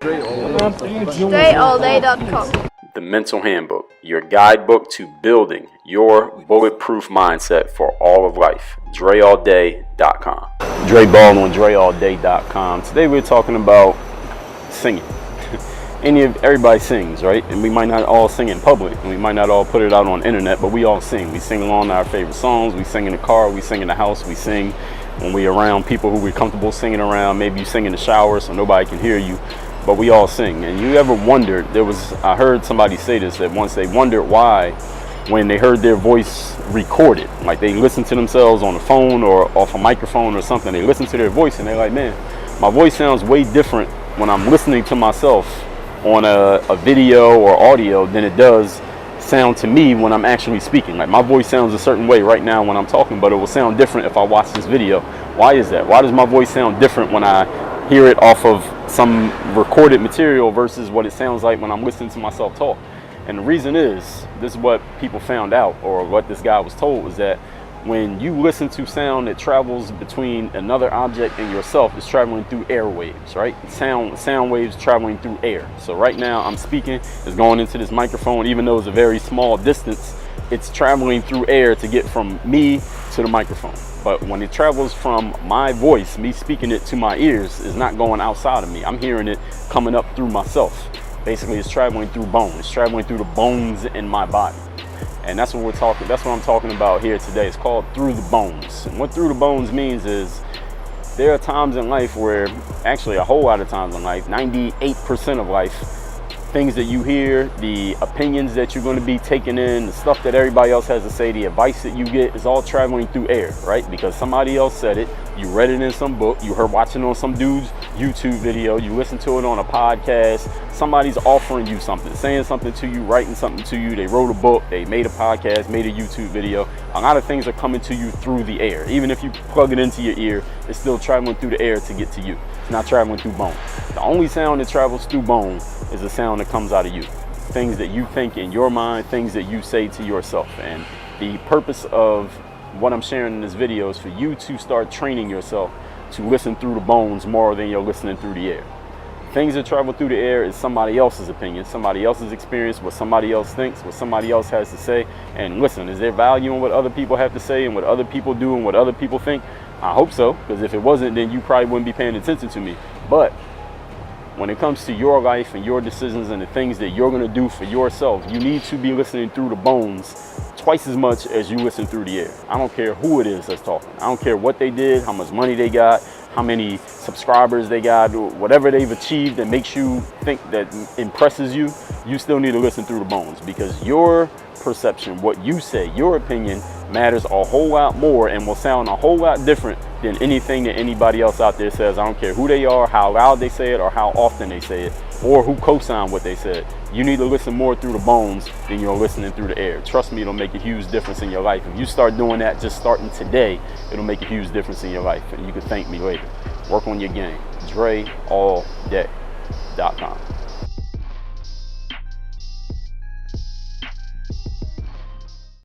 DreAllDay.com. The Mental Handbook, your guidebook to building your bulletproof mindset for all of life. DreAllDay.com. Dre Baldwin, DreAllDay.com. Today we're talking about singing. Everybody sings, right? And we might not all sing in public, and we might not all put it out on the internet, but we all sing. We sing along to our favorite songs. We sing in the car. We sing in the house. We sing when we're around people who we're comfortable singing around. Maybe you sing in the shower so nobody can hear you, but we all sing. And you ever wondered, I heard somebody say this, that once they wondered why, when they heard their voice recorded, like they listened to themselves on the phone or off a microphone or something, they listen to their voice and they're like, man, my voice sounds way different when I'm listening to myself on a video or audio than it does sound to me when I'm actually speaking. Like my voice sounds a certain way right now when I'm talking, but it will sound different if I watch this video. Why is that? Why does my voice sound different when I hear it off of some recorded material versus what it sounds like when I'm listening to myself talk? And the reason is, this is what people found out, or what this guy was told, is that when you listen to sound that travels between another object and yourself, it's traveling through airwaves, right? Sound waves traveling through air. So right now I'm speaking, it's going into this microphone, even though it's a very small distance, it's traveling through air to get from me to the microphone. But when it travels from my voice, me speaking it to my ears, is not going outside of me. I'm hearing it coming up through myself. Basically, it's traveling through bone. It's traveling through the bones in my body. And that's what I'm talking about here today. It's called Through the Bones. And what through the bones means is there are times in life where, actually a whole lot of times in life, 98% of life, things that you hear, the opinions that you're going to be taking in, the stuff that everybody else has to say, the advice that you get is all traveling through air, right? Because somebody else said it, you read it in some book, you heard watching on some dude's YouTube video, you listen to it on a podcast, somebody's offering you something, saying something to you, writing something to you, they wrote a book, they made a podcast, made a YouTube video. A lot of things are coming to you through the air. Even if you plug it into your ear, it's still traveling through the air to get to you. It's not traveling through bone. The only sound that travels through bone is the sound that comes out of you. Things that you think in your mind, things that you say to yourself. And the purpose of what I'm sharing in this video is for you to start training yourself to listen through the bones more than you're listening through the air. Things that travel through the air is somebody else's opinion, somebody else's experience, what somebody else thinks, what somebody else has to say. And listen, is there value in what other people have to say and what other people do and what other people think? I hope so, because if it wasn't, then you probably wouldn't be paying attention to me. But when it comes to your life and your decisions and the things that you're going to do for yourself, you need to be listening through the bones twice as much as you listen through the air. I don't care who it is that's talking. I don't care what they did, how much money they got, how many subscribers they got, whatever they've achieved that makes you think, that impresses you, you still need to listen through the bones, because your perception, what you say, your opinion matters a whole lot more and will sound a whole lot different than anything that anybody else out there says. I don't care who they are, how loud they say it, or how often they say it, or who co-signed what they said. You need to listen more through the bones than you're listening through the air. Trust me, it'll make a huge difference in your life. If you start doing that, just starting today, it'll make a huge difference in your life, and you can thank me later. Work on your game. DreAllDay.com.